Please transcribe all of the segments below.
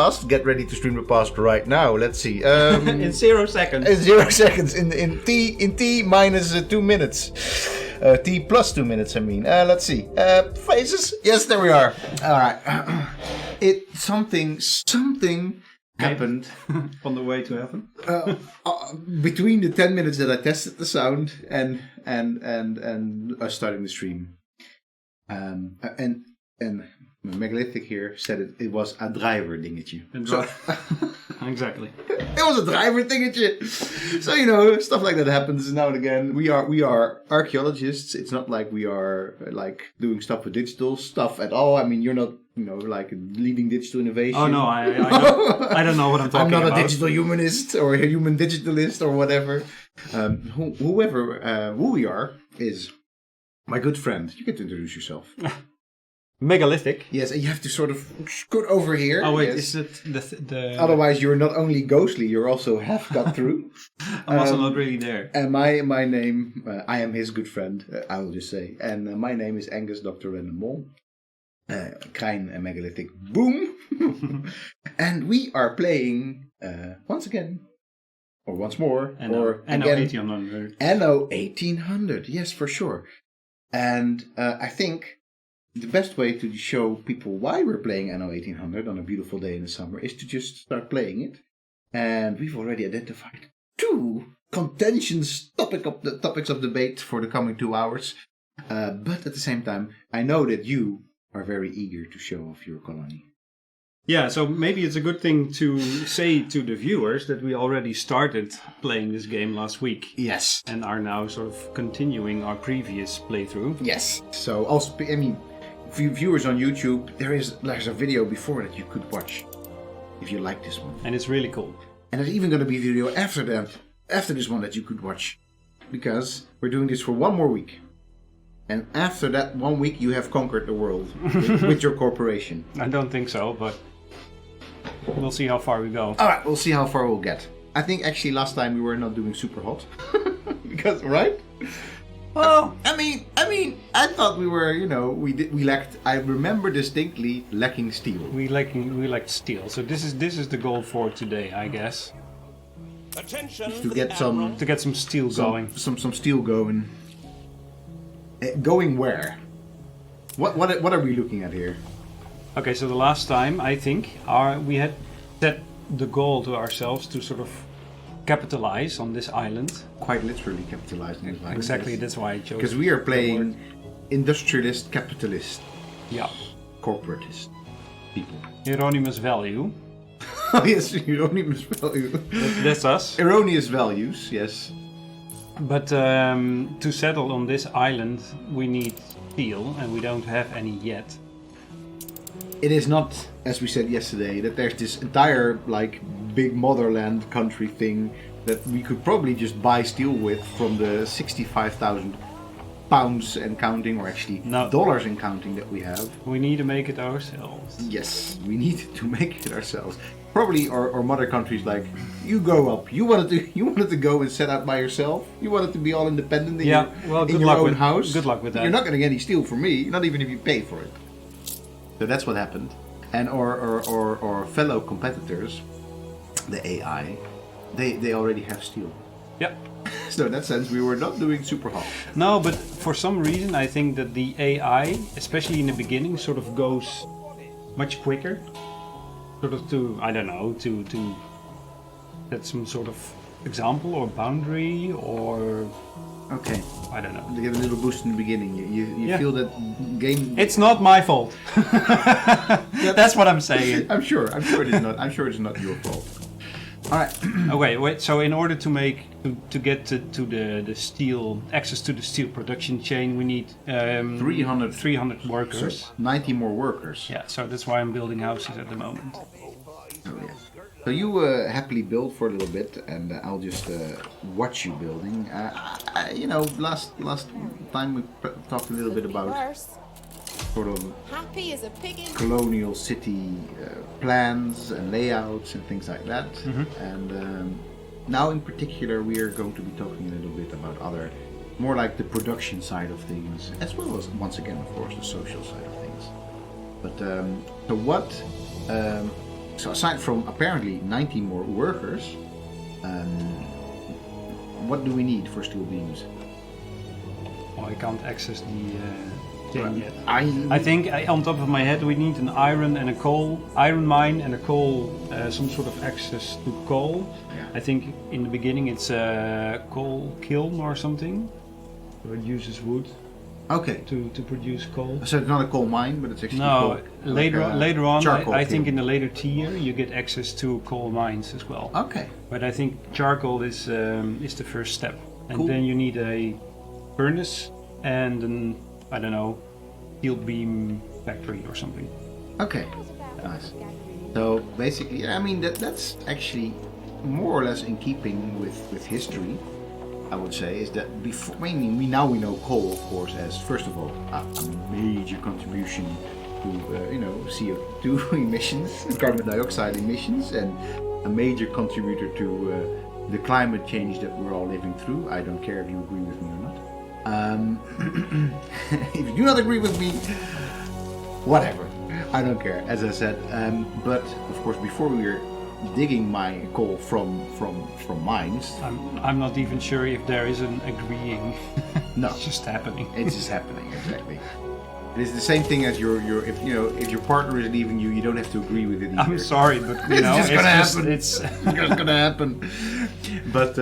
past. Get ready to stream the past right now. Let's see. In 0 seconds. In 0 seconds. In T minus 2 minutes. T plus 2 minutes, I mean. Let's see. Faces. Yes, there we are. All right. Something happened on the way to heaven. Between the 10 minutes that I tested the sound and us starting the stream. And Megalithic here said it was a driver dingetje. Exactly. It was a driver dingetje. So stuff like that happens now and again. We are archaeologists. It's not like we are like doing stuff with digital stuff at all. I mean, you're not like leading digital innovation. Oh no, I don't know what I'm talking about. I'm not a digital humanist or a human digitalist or whatever. Who we are is my good friend. You get to introduce yourself. Megalithic. Yes, and you have to sort of scoot over here. Oh wait, yes. is it the... Otherwise, you're not only ghostly, you're also half cut through. I'm also not really there. And my name, I am his good friend, I will just say. And my name is Angus, Dr. Random Mol. Krijn and Megalithic. Boom! And we are playing, once again, or once more, Anno 1800. Anno 1800, yes, for sure. And I think the best way to show people why we're playing Anno 1800 on a beautiful day in the summer is to just start playing it. And we've already identified 2 topics of debate for the coming 2 hours. But at the same time, I know that you are very eager to show off your colony. Yeah, so maybe it's a good thing to say to the viewers that we already started playing this game last week. Yes. And are now sort of continuing our previous playthrough. Yes. So also, I mean, for you viewers on YouTube, there's a video before that you could watch if you like this one. And it's really cool. And there's even going to be a video after this one that you could watch. Because we're doing this for 1 more week. And after that 1 week, you have conquered the world with your corporation. I don't think so, but we'll see how far we go. Alright, we'll see how far we'll get. I think actually last time we were not doing super hot. Because, right? Well, I mean, I thought we were, we lacked. I remember distinctly lacking steel. We lacked steel. So this is the goal for today, I guess. Attention to get some steel going. Some steel going. Going where? What are we looking at here? Okay, so the last time I think we had set the goal to ourselves to sort of capitalize on this island. Quite literally capitalize on this island. Exactly, that's why I chose. Because we are playing industrialist, capitalist, yeah, corporatist people. Erroneous value. Oh yes, erroneous value. That's us. Erroneous values, yes. But to settle on this island, we need steel, and we don't have any yet. It is not, as we said yesterday, that there's this entire big motherland country thing that we could probably just buy steel with from the 65,000 pounds and counting, or actually dollars and counting that we have. We need to make it ourselves. Yes, we need to make it ourselves. Probably our mother countries you grow up. You wanted to go and set out by yourself. You wanted to be all independent in your own house. Good luck with that. You're not going to get any steel from me, not even if you pay for it. So that's what happened. And our fellow competitors, the AI, they already have steel. Yep. So in that sense, we were not doing super hot. No, but for some reason, I think that the AI, especially in the beginning, sort of goes much quicker. Sort of to that's some sort of example or boundary or... Okay. I don't know. To give a little boost in the beginning. You feel that game... It's not my fault. That's what I'm saying. I'm sure it is not. I'm sure it's not your fault. All right. Okay, wait. So in order to get to the steel, access to the steel production chain, we need 300 workers. So 90 more workers. Yeah. So that's why I'm building houses at the moment. Oh yeah. So you happily build for a little bit, and I'll just watch you building. Last time we talked a little bit about sort of colonial city plans and layouts and things like that. Mm-hmm. And now in particular we are going to be talking a little bit about more like the production side of things, as well as, once again, of course, the social side of things. But so what So aside from apparently 90 more workers, what do we need for steel beams? Oh, I can't access the thing yet. I I think on top of my head we need an iron and a coal, iron mine and a coal, some sort of access to coal. Yeah. I think in the beginning it's a coal kiln or something. So it uses wood Okay. to produce coal. So it's not a coal mine, but it's actually No, coal, later on, charcoal I think kiln. in the later tier you get access to coal mines as well. Okay. But I think charcoal is the first step, and Cool. then you need a furnace and an, I don't know, steel beam factory or something. Okay. Nice. So basically, I mean that's actually more or less in keeping with history. I would say is that before. I mean, we know coal, of course, as first of all a major contribution to CO2 emissions, carbon dioxide emissions, and a major contributor to the climate change that we're all living through. I don't care if you agree with me or not. If you do not agree with me, whatever. I don't care, as I said. But of course, before we were digging my coal from mines, I'm not even sure if there is an agreeing. No. It's just happening. it's just happening exactly. It's the same thing as if your partner is leaving you, you don't have to agree with it either. I'm sorry, but It's just gonna happen. It's It's just gonna happen. But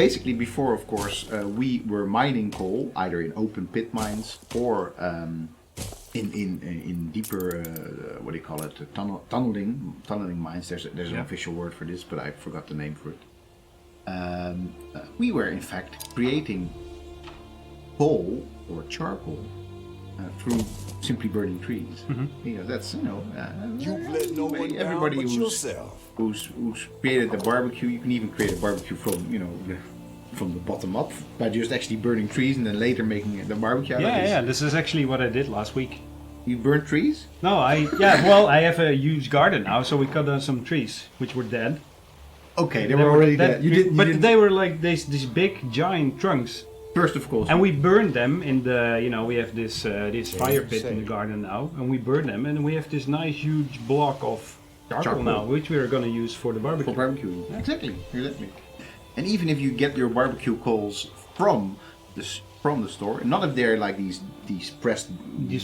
basically, before, of course, we were mining coal either in open pit mines or in deeper what do you call it, tunneling mines. There's an official word for this, but I forgot the name for it. We were in fact creating coal or charcoal through simply burning trees. That's You've let no one down everybody but who's yourself. who's created a barbecue. You can even create a barbecue from the bottom up by just actually burning trees and then later making the barbecue out of this. yeah. This is actually what I did last week. You burn trees? No, I have a huge garden now, so we cut down some trees which were dead. Okay, they were already dead. But they were like these big giant trunks. First, of course. And we burned them in the, we have this fire pit in the garden now, and we burn them, and we have this nice huge block of charcoal now, which we are going to use for the barbecue. For barbecue. Exactly. Exactly. And even if you get your barbecue coals from the store, not if they're like these pressed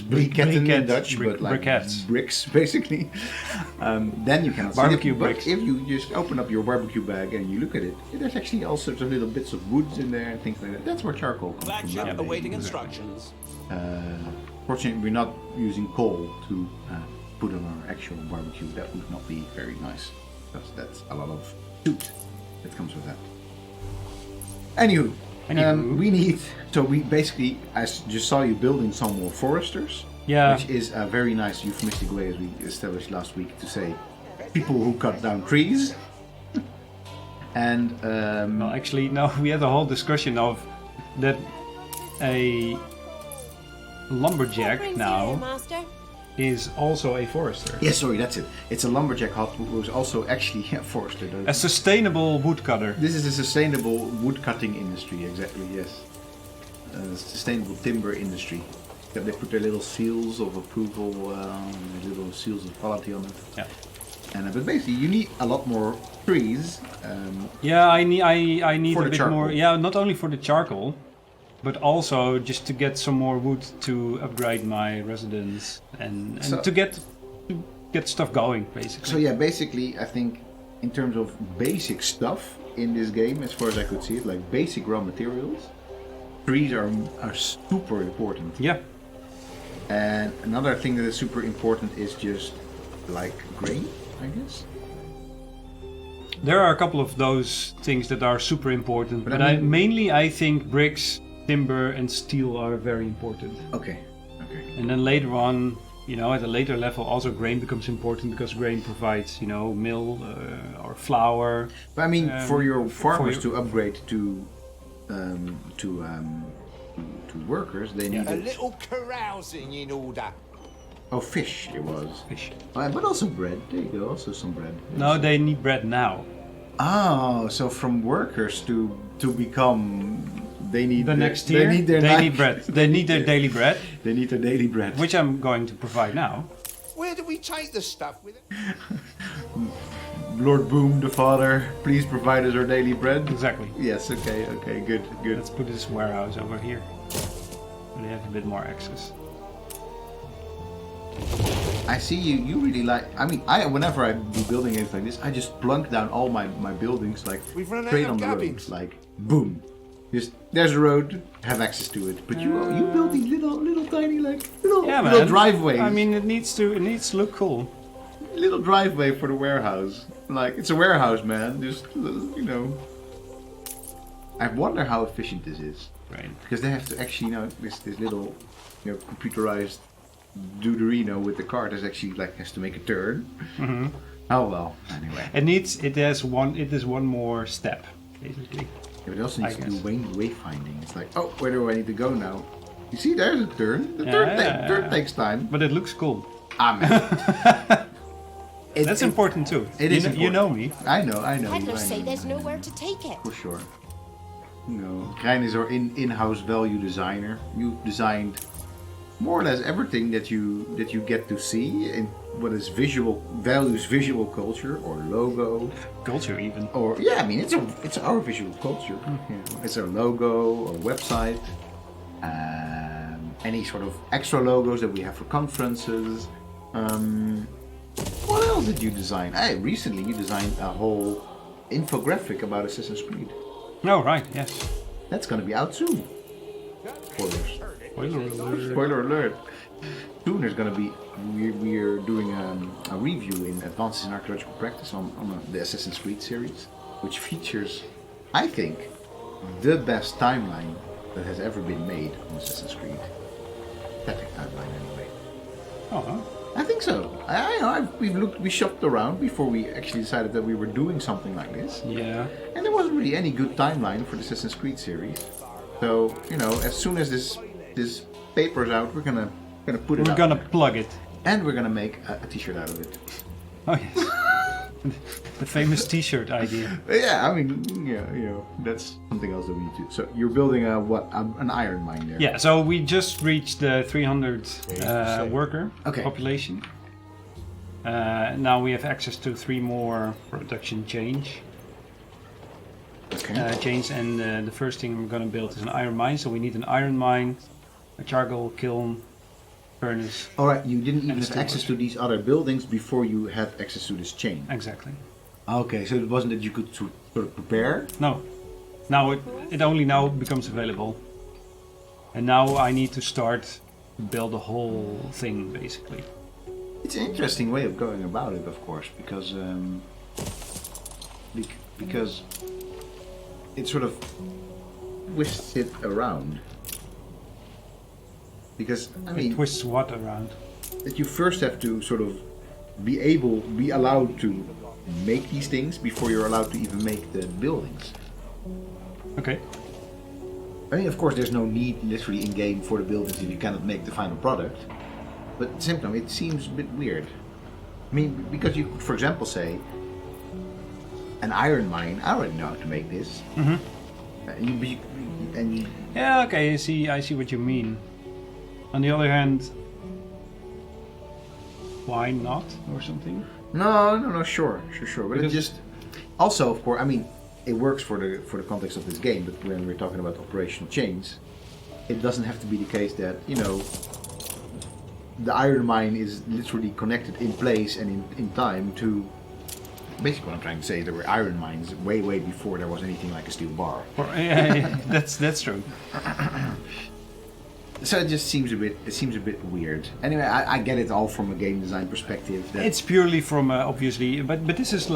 briketten in Dutch, but like briquettes. bricks basically, then you cannot Barbecue see them. bricks. But if you just open up your barbecue bag and you look at it, there's actually all sorts of little bits of woods in there and things like that. That's where charcoal comes Black from. ship nowadays. awaiting instructions. Fortunately, we're not using coal to put on our actual barbecue. That would not be very nice, because that's a lot of soot that comes with that. Anywho. We need, so we basically, I just saw you building some more foresters, which is a very nice euphemistic way, as we established last week, to say people who cut down trees. And Well, actually, no, we had a whole discussion of that a lumberjack now is also a forester. yeah, sorry, that's it. It's a lumberjack hut who is also actually a forester. A sustainable woodcutter. This is a sustainable wood cutting industry, exactly, yes. Sustainable timber industry. They put their little seals of approval, little seals of quality on it. Yeah. And but basically, you need a lot more trees. I need For a the bit charcoal. more. Yeah, not only for the charcoal, but also just to get some more wood to upgrade my residence and So- to get stuff going, basically. So yeah, basically, I think in terms of basic stuff in this game, as far as I could see it, like basic raw materials, trees are super important. Yeah. And another thing that is super important is just like grain, I guess. There are a couple of those things that are super important, but I mean- mainly I think bricks, timber, and steel are very important. Okay. And then later on, at a later level, also grain becomes important because grain provides, mill or flour. But I mean, for your farmers for to upgrade to workers, they need A little carousing in order. Oh, fish it was. Fish. But also bread. There you go. Also some bread. No, they need bread now. Oh, so from workers to become, they need The next tier, They need their they life- need bread. They need their daily bread, They need their daily bread. which I'm going to provide now. Where do we take the stuff with it? Lord Boom, the father, please provide us our daily bread. Exactly. Yes. Okay. Good. Let's put this warehouse over here. We have a bit more access. I see you. You really like. I mean, whenever I do building games like this, I just plunk down all my buildings like We've run out straight of on the road. cabins. Like boom. Just there's a road, have access to it. But you build these little tiny little man. driveways. I mean, it needs to look cool. Little driveway for the warehouse. Like it's a warehouse, man. Just I wonder how efficient this is. Right. Because they have to actually, this little, computerized Duderino with the car that's actually has to make a turn. Mm-hmm. Oh well. Anyway. It is one more step, basically. Yeah, but it also needs to do wayfinding. It's like, oh, where do I need to go now? You see, there's a turn. The turn takes time. But it looks cool. Amen. That's important too. It is important. You know me. I know. Peddlers say there's nowhere to take it. For sure. Krijn is our in-house value designer. You've designed more or less everything that you get to see in what is visual culture or logo. Culture even. Or I mean it's our visual culture. It's our logo or website. Any sort of extra logos that we have for conferences. What else did you design? Recently you designed a whole infographic about Assassin's Creed. Oh, right, yes. That's gonna be out soon. Spoilers. Spoiler alert. Soon there's gonna be, we're doing a review in Advances in Archaeological Practice on the Assassin's Creed series, which features, I think, the best timeline that has ever been made on Assassin's Creed. Epic timeline anyway. Oh, I think so. We shopped around before we actually decided that we were doing something like this. yeah. And there wasn't really any good timeline for the Assassin's Creed series. So, as soon as this paper's out, we're gonna put it We're out gonna there. plug it. And we're gonna make a t-shirt out of it. Oh, yes. The famous t-shirt idea. Yeah, I mean, that's something else that we need to. So you're building an iron mine there. Yeah, so we just reached the 300 worker Okay. population. Now we have access to 3 more production chains, and the first thing we're going to build is an iron mine. So we need an iron mine, a charcoal kiln, furnace. All right, you didn't even And have access to these other buildings before you had access to this chain. Exactly. Okay, so it wasn't that you could sort of prepare. No. Now it only now becomes available. And now I need to start to build the whole thing, basically. It's an interesting way of going about it, of course, because it sort of twists it around. Because I mean, It twists what around? that you first have to sort of be allowed to make these things before you're allowed to even make the buildings. Okay. I mean, of course, there's no need literally in game for the buildings if you cannot make the final product. But at the same time, it seems a bit weird. I mean, because you could, for example, say an iron mine. I already know how to make this. Mm-hmm. Yeah, okay, I see what you mean. On the other hand, why not or something? No, sure. But it Because- just also, of course, I mean, it works for the context of this game. But when we're talking about operational chains, it doesn't have to be the case that the iron mine is literally connected in place and in time to. Basically, what I'm trying to say is there were iron mines way before there was anything like a steel bar. Yeah, that's true. So it just seems a bit weird. Anyway, I get it all from a game design perspective. It's purely from obviously, but this is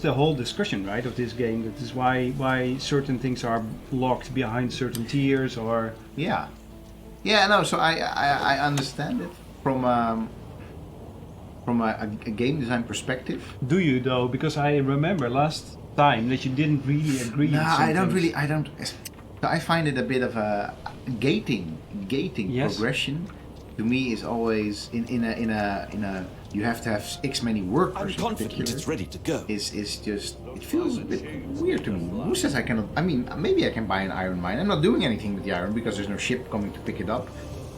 the whole discussion, right, of this game. That is why certain things are locked behind certain tiers or. Yeah. No. So I understand it from a game design perspective. Do you though? Because I remember last time that you didn't really agree. No, on some I don't things. really. I don't. So I find it a bit of a gating Yes. progression. To me, is always in a you have to have X many workers. I'm in confident particular, it's ready to go. Is just it feels a bit weird to me. Who says I cannot? I mean, maybe I can buy an iron mine. I'm not doing anything with the iron because there's no ship coming to pick it up.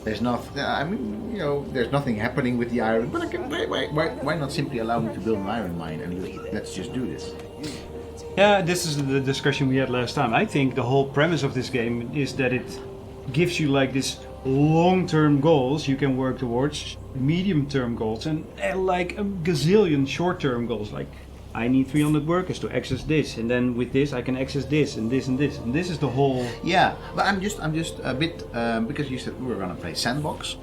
There's nothing. I mean, you know, there's nothing happening with the iron. But I can, why not simply allow me to build an iron mine and let's just do this? Yeah, this is the discussion we had last time. I think the whole premise of this game is that it gives you like this long-term goals you can work towards, medium-term goals, and like a gazillion short-term goals. Like, I need 300 workers to access this, and then with this I can access this and this and this. And this is the whole. Yeah, but I'm just a bit because you said we were gonna play sandbox,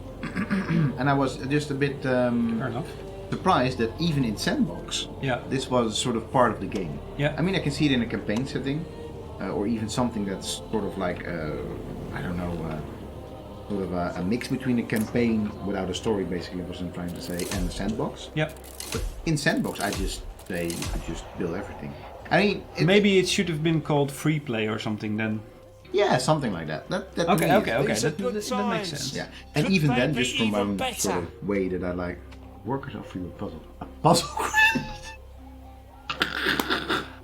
and I was just a bit Fair enough. surprised that even in sandbox, Yeah. this was sort of part of the game. Yeah. I mean, I can see it in a campaign setting, or even something that's sort of like I don't know, sort of a mix between a campaign without a story, basically, was I'm trying to say, and a sandbox. Yeah. But in sandbox, I just say you could just build everything. I mean, Maybe it should have been called free play or something then. yeah, something like that. That to Okay, me okay, is- okay. These are That good makes times. sense. Yeah, and Could even they then, be just from my even own better? sort of way that I like, workers are free with puzzle. A puzzle quest.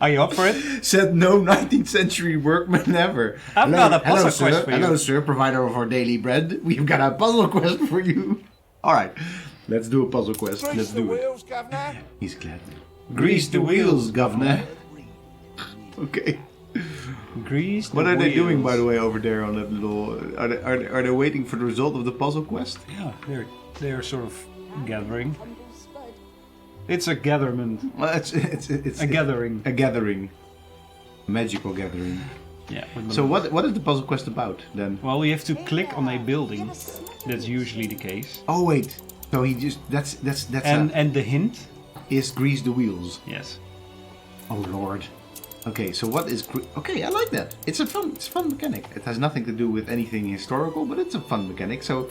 Are you up for it? Said no 19th century workman ever. I've got a puzzle sir. quest for you. Hello, sir, provider of our daily bread. We've got a puzzle quest for you. All right, let's do a puzzle quest. Grease Let's the do it. wheels, governor. He's glad. Grease the wheels, governor. Okay. Grease. What are they doing, by the way, over there on that little? Are they waiting for the result of the puzzle quest? Yeah, they're sort of gathering. It's a gatherment. Well, it's A gathering. A gathering. A magical gathering. Yeah. So what is the puzzle quest about then? Well, you have to click on a building. That's usually the case. Oh wait. So he just that's And the hint? is grease the wheels. Yes. Oh lord. Okay, so what is okay? I like that. It's a fun mechanic. It has nothing to do with anything historical, but it's a fun mechanic. So,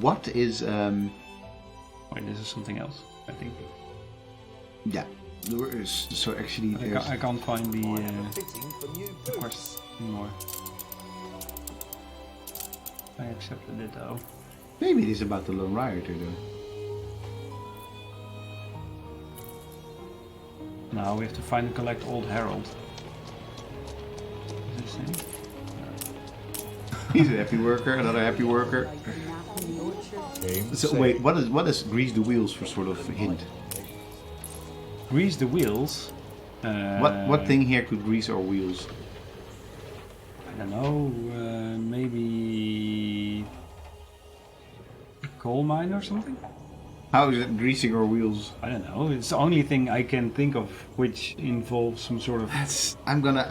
what is Wait, this is something else, I think. yeah? So actually, there's I can't find the Fitting for new quest anymore. I accepted it though. maybe it is about the lone rioter though. Now we have to find and collect Old Harold. Is this him? He's a happy worker, another happy worker. So wait, what is grease the wheels for sort of hint? Grease the wheels. What thing here could grease our wheels? I don't know. Maybe a coal mine or something. How is it greasing our wheels? I don't know. It's the only thing I can think of which involves some sort of. I'm gonna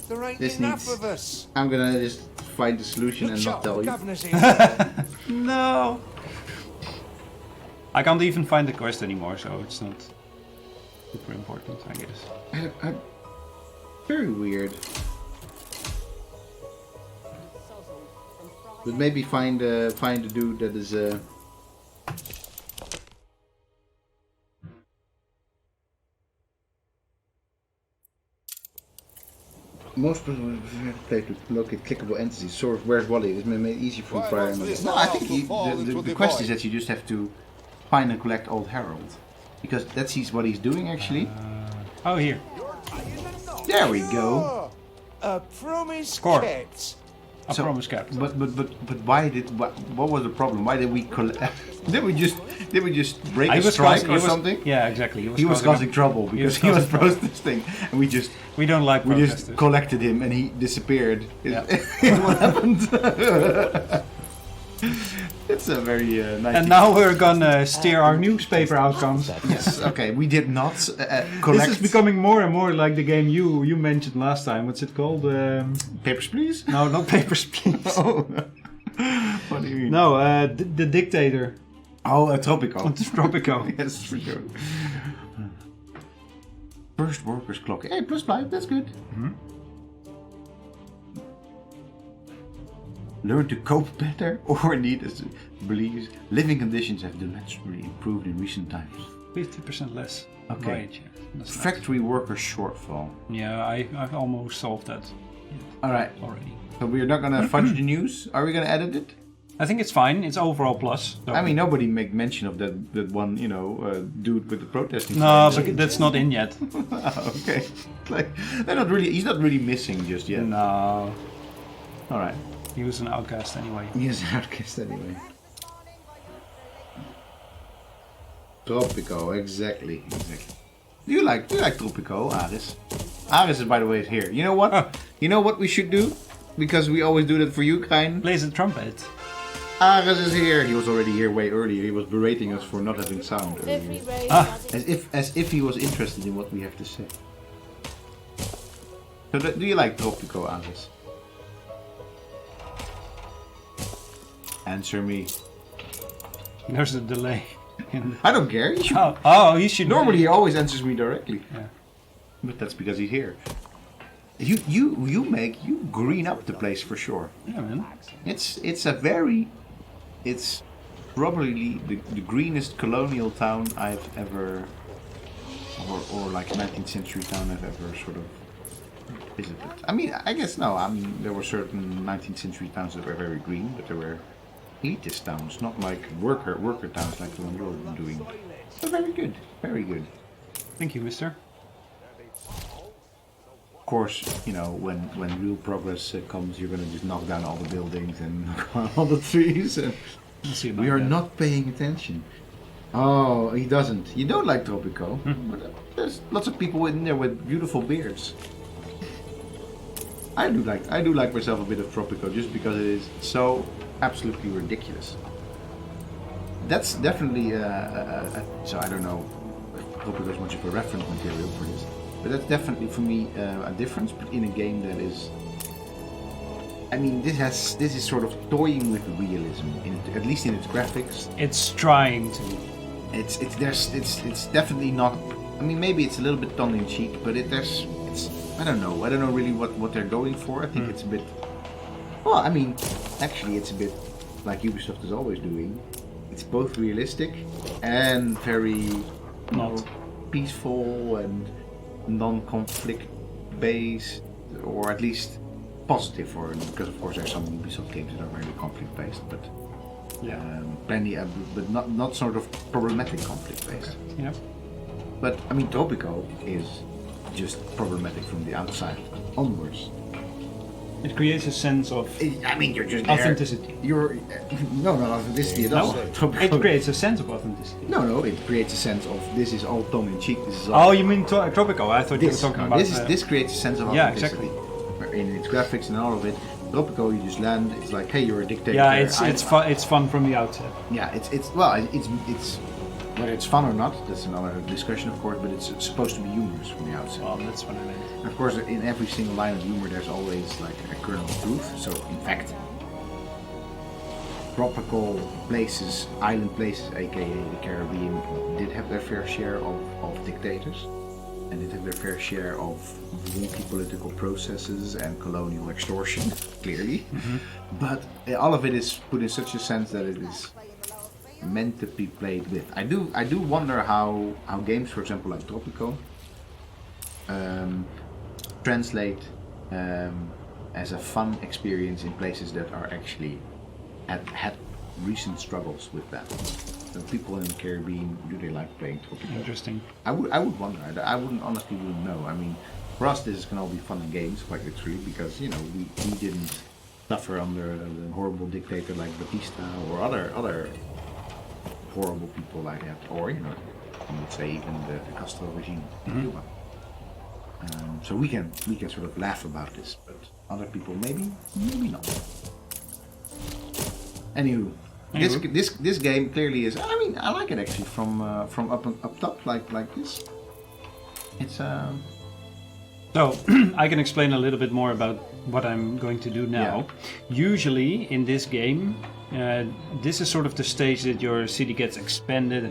There ain't This enough needs- of us. I'm gonna just find the solution and Look not sharp, tell the you. governor's here. No. I can't even find the quest anymore, so it's not super important, I guess. Very weird. But maybe find a dude that is most people prefer to play to locate clickable entities. Sort of where's Wally? It's made easy for Why fire. not this No, I house think will fall into the the quest void? is that you just have to find and collect Old Harold, because that's what he's doing actually. Oh, here. There we go. Oh, a promise Score. kept. I promise kept. But why did what was the problem? Why did we did we just break a strike or something? Yeah, exactly. He was causing trouble because he was protesting, and We don't like we protesters. just collected him and he disappeared. Yeah. What happened? It's a very nice. And now we're gonna steer our newspaper outcomes. yes, okay, we did not collect. This is becoming more and more like the game you mentioned last time. What's it called? Papers, please. No, not Papers, Please. Oh, what do you mean? No, the Dictator. Oh, Tropico. It's Tropico. Yes, for sure. First workers clock. Hey, +5, that's good. Learn to cope better or need us believes living conditions have demonstrably improved in recent times. 50% less. Okay. Wage. That's nice. Factory worker shortfall. Yeah, I've almost solved that Alright, already. so we're not gonna fudge the news. Are we gonna edit it? I think it's fine. It's overall plus. So. I mean, nobody make mention of that one, dude with the protesting. No, sign. but that's not in yet. Okay. Like, they're not really. He's not really missing just yet. No. All right. He was an outcast anyway. He is an outcast anyway. Tropico, exactly. Do you like Tropico, Aris? Aris is, by the way, is here. You know what? Oh. You know what we should do? Because we always do that for you, Krijn. Plays the trumpet. Aris is here. He was already here way earlier. He was berating us for not having sound Every earlier. road Ah. has its As if he was interested in what we have to say. So do you like Tropico, Aris? Answer me. There's a delay. I don't care. You should. He should. Normally he always answers me directly. Yeah. But that's because he's here. You green up the place for sure. Yeah, man. It's probably the greenest colonial town I've ever, or like 19th century town I've ever sort of visited. I mean, I guess no. I mean, there were certain 19th century towns that were very green, but there were elitist towns, not like worker towns like the one you're doing. So very good, very good. Thank you, mister. Of course, you know, when real progress comes, you're gonna just knock down all the buildings and knock down all the trees. And Let's see we about are that. not paying attention. Oh, he doesn't. You don't like Tropico. But there's lots of people in there with beautiful beards. I do like myself a bit of Tropico just because it is so absolutely ridiculous. That's definitely so I don't know if Tropico is much of a reference material for this, but that's definitely for me a difference. But in a game that is, I mean, this is sort of toying with realism, at least in its graphics. It's trying to. It's definitely not. I mean, maybe it's a little bit tongue in cheek, but it's I don't know really what they're going for. I think it's a bit. Well, I mean, actually, it's a bit like Ubisoft is always doing. It's both realistic and very Not. peaceful and non-conflict based, or at least positive. Or because of course there are some Ubisoft games that are very conflict based, but Yeah. plenty, but not sort of problematic conflict based. Yeah. But I mean, Tropico is just problematic from the outside onwards. It creates a sense of I mean, you're just there. authenticity. You're not authenticity at all. No, Tropico. it creates a sense of authenticity. No, it creates a sense of this is all tongue in cheek. This is all. Oh, you mean Tropico? I thought you were This, talking no, about. this creates a sense of Yeah, authenticity. In its graphics and all of it. Tropico, you just land. It's like, hey, you're a dictator. Yeah, it's fun from the outset. Yeah, it's whether it's fun or not. That's another discussion, of course. But it's supposed to be humorous from the outset. Well, that's what I meant. And of course, in every single line of humor, there's always like a kernel of truth. So, in fact, tropical places, island places, aka the Caribbean, did have their fair share of dictators, and did have their fair share of multi-political processes and colonial extortion, clearly. But all of it is put in such a sense that it is meant to be played with. I do wonder how games, for example, like Tropico, translate as a fun experience in places that are actually had recent struggles with that. So people in the Caribbean, do they like playing Tropico? Interesting. I would wonder. I wouldn't know. I mean, for us, this can all be fun and games, quite literally, because you know we didn't suffer under a horrible dictator like Batista or other horrible people like that, or you know, you would say even the Castro regime in Cuba. So we can sort of laugh about this, but other people maybe not. Anywho, this game clearly is. I mean, I like it actually from up top like this. It's So, I can explain a little bit more about what I'm going to do now. Usually, in this game, this is sort of the stage that your city gets expanded,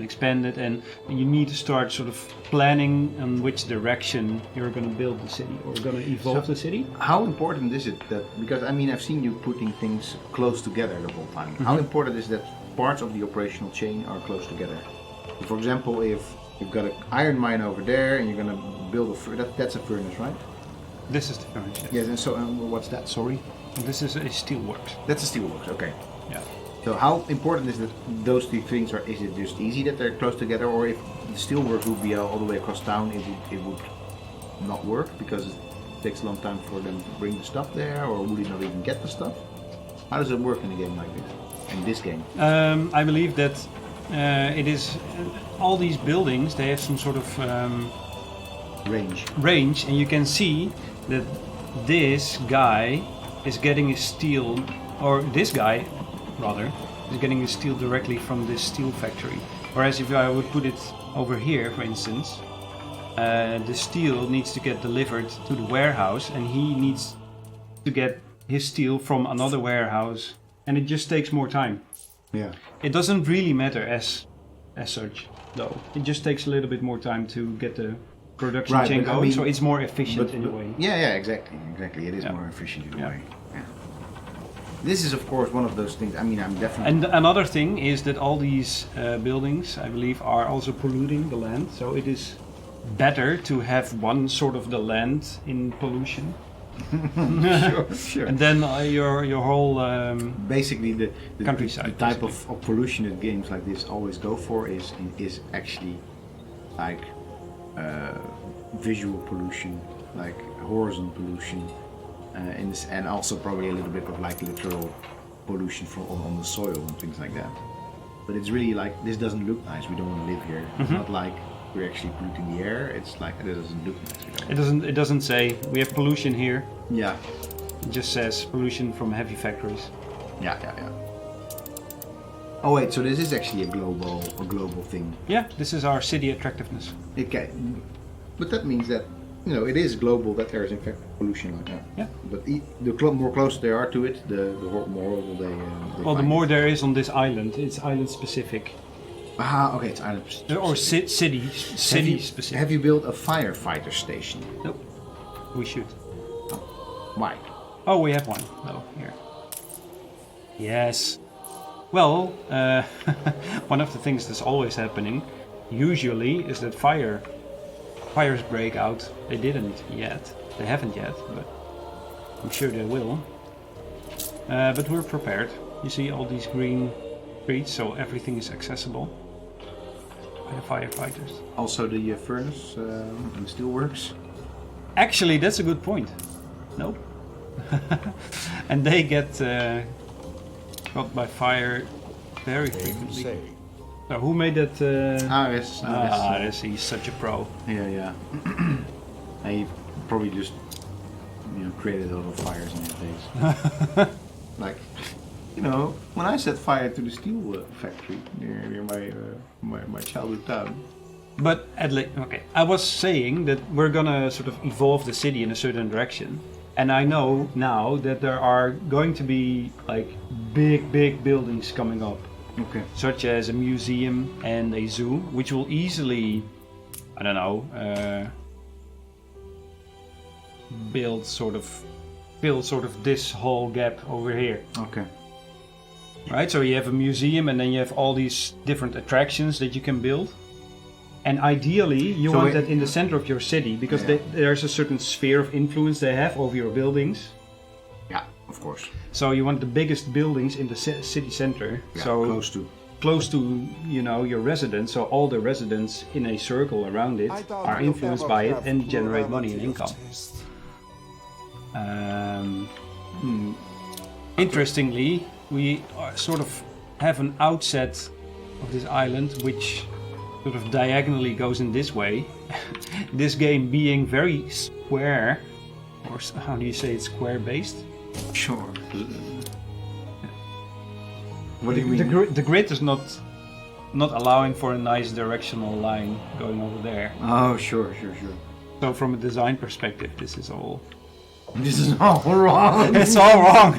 and you need to start sort of planning on which direction you're going to build the city or going to evolve the city. How important is it that, because I mean I've seen you putting things close together the whole time. How important is that parts of the operational chain are close together? For example, if you've got an iron mine over there and you're going to build that's a furnace, right? This is the furnace. Yes, and so what's that? Sorry? This is a steelworks. That's a steelworks, okay. Yeah. So how important is that those two things are? Is it just easy that they're close together, or if the steelworks would be all the way across town, it would not work because it takes a long time for them to bring the stuff there, or would it not even get the stuff? How does it work in a game like this? In this game? I believe that it is all these buildings. They have some sort of Range. and you can see that this guy is getting his steel, or this guy, rather, is getting his steel directly from this steel factory. Whereas if I would put it over here, for instance, the steel needs to get delivered to the warehouse, and he needs to get his steel from another warehouse, and it just takes more time. Yeah. It doesn't really matter as such, though. It just takes a little bit more time to get the production Right, chain but I going, mean- so it's more efficient in a way. Yeah, exactly. It is Yeah. more efficient in Yeah. a way. Yeah. This is, of course, one of those things. I mean, I'm definitely. And another thing is that all these buildings, I believe, are also polluting the land. So it is better to have one sort of the land in pollution, Sure. and then your whole Basically, the Countryside, the type of pollution that games like this always go for is actually like visual pollution, like horizon pollution, and also probably a little bit of like literal pollution on the soil and things like that. But it's really like, this doesn't look nice. We don't want to live here. It's not like we're actually polluting the air. It's like it doesn't look nice. We don't it doesn't say we have pollution here. Yeah. It just says pollution from heavy factories. Yeah. Oh wait, so this is actually a global thing. Yeah, this is our city attractiveness. Okay, but that means that it is global that there is in fact pollution like that. Yeah. But the more close they are to it, the more horrible they. Well, the find more it. there is on this island, it's island specific. Okay, it's island. Or city Have you- specific. Have you built a firefighter station? Nope. We should. Why? Oh, we have one. Oh, here. Yes. Well, one of the things that's always happening, usually, is that fires break out. They didn't yet. They haven't yet, but I'm sure they will. But we're prepared. You see all these green streets, so everything is accessible by the firefighters. Also the furnace and steelworks. Actually, that's a good point. Nope. And they get got by fire very frequently. Say, So who made that? Yes. Ares, he's such a pro. Yeah. And he probably just created a lot of fires in his days. Like, when I set fire to the steel factory near my childhood town. But okay, I was saying that we're gonna sort of evolve the city in a certain direction, and I know now that there are going to be like big buildings coming up, Okay. such as a museum and a zoo, which will easily, I don't know, fill sort of this whole gap over here. Okay. Right, so you have a museum and then you have all these different attractions that you can build. And ideally, you So want wait- that in the center of your city, because Yeah. there's a certain sphere of influence they have over your buildings. Yeah, of course. So you want the biggest buildings in the city center, Yeah, so close to. your residents, so all the residents in a circle around it I thought are you'll influenced never by it have and generate money and plurality of income. taste. Interestingly, we sort of have an outset of this island which sort of diagonally goes in this way. This game being very square, or how do you say it's square based? Sure. What do you mean? The grid is not allowing for a nice directional line going over there. Oh, sure. So from a design perspective, this is all This is all wrong. it's all wrong.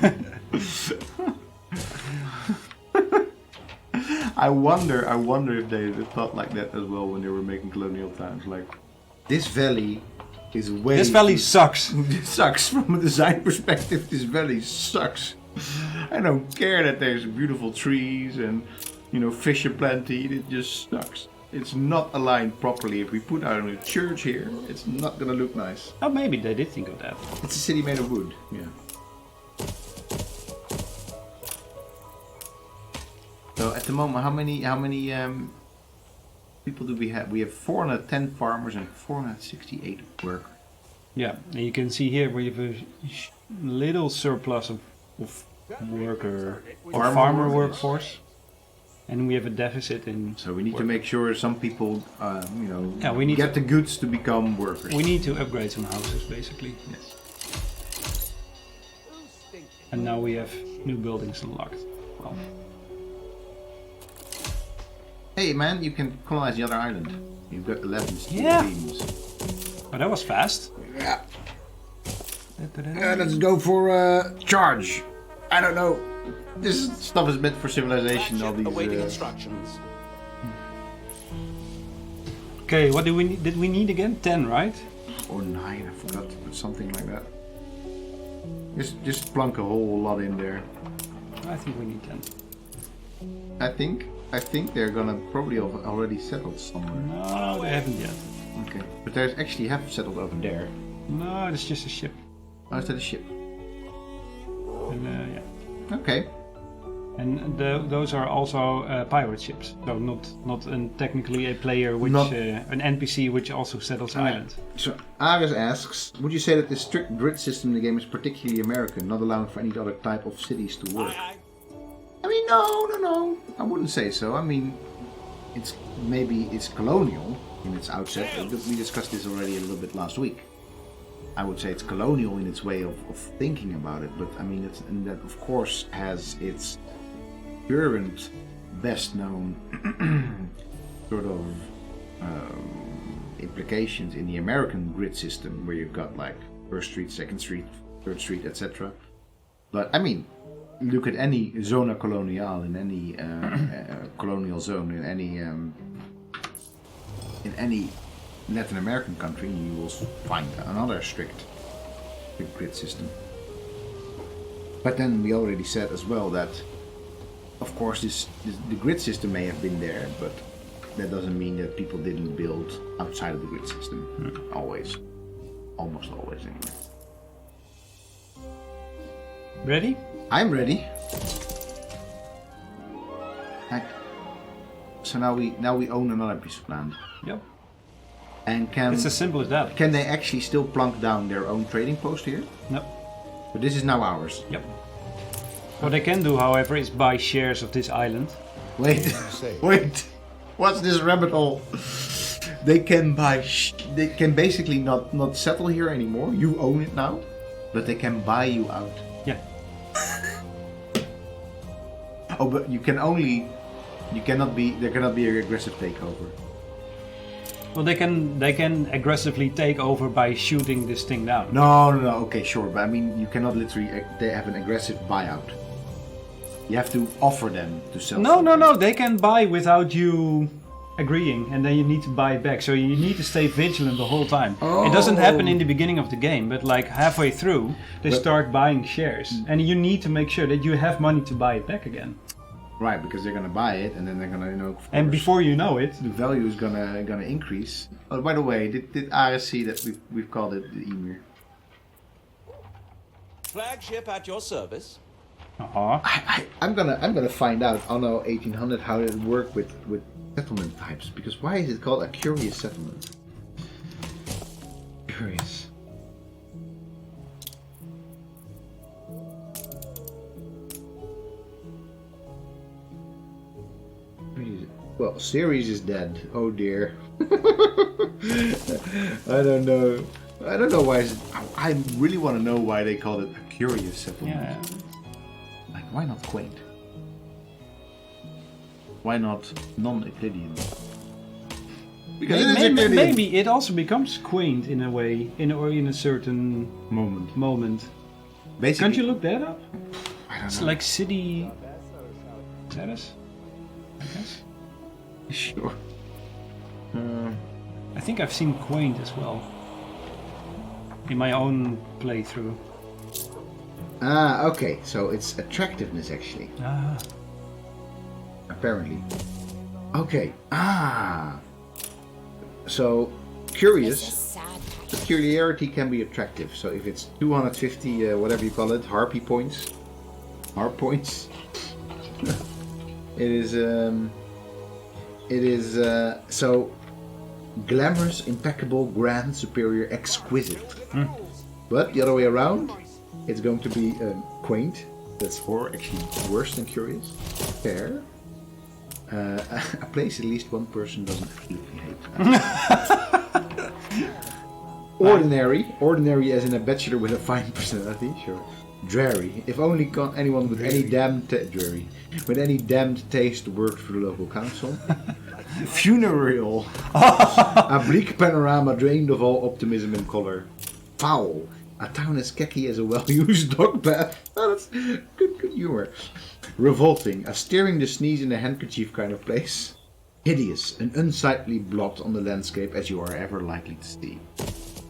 I wonder if they thought like that as well when they were making Colonial Times. Like, this valley is way. This valley sucks. It sucks from a design perspective. This valley sucks. I don't care that there's beautiful trees and fish aplenty. It just sucks. It's not aligned properly. If we put out a church here, it's not gonna look nice. Oh, maybe they did think of that. It's a city made of wood. Yeah. So at the moment, how many people do we have? We have 410 farmers and 468 workers. Yeah, and you can see here we have a little surplus of worker or Farmer farmer workers. workforce, and we have a deficit in. So we need to make sure some people, Yeah, we need get the goods to become workers. We need to upgrade some houses, basically. Yes. And now we have new buildings unlocked. Well, Hey man, you can colonize the other island. You've got 11 steel Yeah. beams. oh, that was fast. Yeah. Let's go for a charge. I don't know. This stuff is meant for civilization. All these. Awaiting instructions. Okay, what do we need? Did we need again? 10, right? Or 9, I forgot. But something like that. Just plunk a whole lot in there. I think we need 10. I think they're gonna probably have already settled somewhere. No, they haven't yet. Okay. But there's actually have settled over there. No, it's just a ship. Oh, is that a ship? And, yeah. Okay. And those are also pirate ships. So not technically a player, which Not- an NPC which also settles island. So Ares asks, would you say that the strict grid system in the game is particularly American, not allowing for any other type of cities to work? I mean, no. I wouldn't say so. I mean, it's colonial in its outset. We discussed this already a little bit last week. I would say it's colonial in its way of thinking about it, but I mean, and that of course has its current best known sort of implications in the American grid system, where you've got like First Street, Second Street, Third Street, etc. But I mean, look at any zona colonial in any colonial zone in any Latin American country, you will find another strict grid system. But then we already said as well that, of course, the grid system may have been there, but that doesn't mean that people didn't build outside of the grid system. Always, almost always anyway. Ready? I'm ready. So now we own another piece of land. Yep. And It's as simple as that. can they actually still plunk down their own trading post here? No. But this is now ours. Yep. What they can do, however, is buy shares of this island. Wait, wait. What's this rabbit hole? They can buy. They can basically not settle here anymore. You own it now, but they can buy you out. Yeah. Oh, but you can only. You cannot be. There cannot be an aggressive takeover. Well, they can aggressively take over by shooting this thing down. No. Okay, sure, but I mean, you cannot literally. They have an aggressive buyout. You have to offer them to sell. No. They can buy without you agreeing, and then you need to buy it back. So you need to stay vigilant the whole time. It doesn't happen in the beginning of the game, but like halfway through, they start buying shares, and you need to make sure that you have money to buy it back again. Right, because they're gonna buy it, and then they're gonna, of And course, before you know it, the value is gonna increase. Oh, by the way, did Ares see that we've called it the Emir? Flagship at your service. I'm gonna find out Anno 1800 how it work with settlement types, because why is it called a curious settlement? Curious. Well, Ceres is dead. Oh dear. I don't know. I don't know why. I really want to know why they called it a curious settlement. yeah, Like, why not quaint? Why not non-Euclidean? Because it is Euclidean. maybe it also becomes quaint in a way, in a certain moment. Basically, Can't you look that up? I don't It's know. like city status, I guess. Sure. I think I've seen quaint as well in my own playthrough. Ah, okay. So it's attractiveness, actually. Ah, Apparently. Okay. Ah. So, This curious. is sad. Peculiarity can be attractive. So if it's 250, whatever you call it, harpy points. Harp points. It is so glamorous, impeccable, grand, superior, exquisite. But the other way around, it's going to be quaint, That's horror, actually worse than curious. Fair. A place at least one person doesn't absolutely hate. Ordinary as in a bachelor with a fine personality, sure. Dreary, if only anyone with any damned dreary, with any damned taste worked for the local council. Funereal, a bleak panorama drained of all optimism and color. Foul, a town as khaki as a well-used dog bath. Oh, that's good humor. Revolting, a staring the sneeze in a handkerchief kind of place. Hideous, an unsightly blot on the landscape as you are ever likely to see.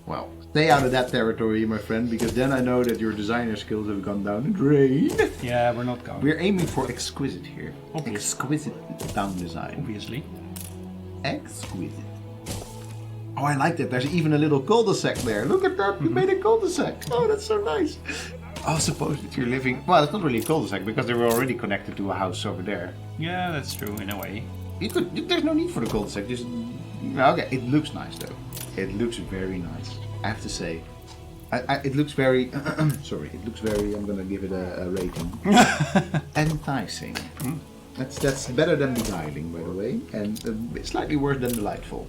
Well, stay out of that territory, my friend, because then I know that your designer skills have gone down the drain. Yeah, we're not going. We're aiming for exquisite here. Obviously. Exquisite town design. Obviously. Exquisite. Oh, I like that. There's even a little cul-de-sac there. Look at that. We made a cul-de-sac. Oh, that's so nice. Oh, suppose that you're living... Well, it's not really a cul-de-sac because they were already connected to a house over there. Yeah, that's true in a way. You could... There's no need for the cul-de-sac. Just... Okay, it looks nice though. It looks very nice. I have to say. It looks very... sorry. It looks very... I'm going to give it a rating. Enticing. That's better than beguiling, by the way. And slightly worse than delightful.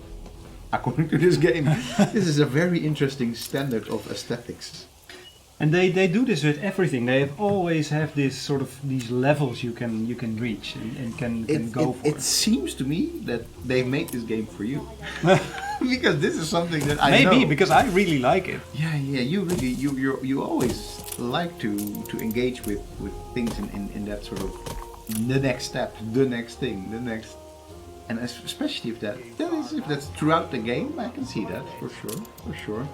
According to this game. This is a very interesting standard of aesthetics. And they do this with everything. They always have this sort of these levels you can reach and can go for. It seems to me that they made this game for you. Because this is something that I know. Maybe because I really like it. Yeah, you really you always like to engage with things in that sort of the next step, the next thing, the next, and especially if that's throughout the game, I can see that for sure.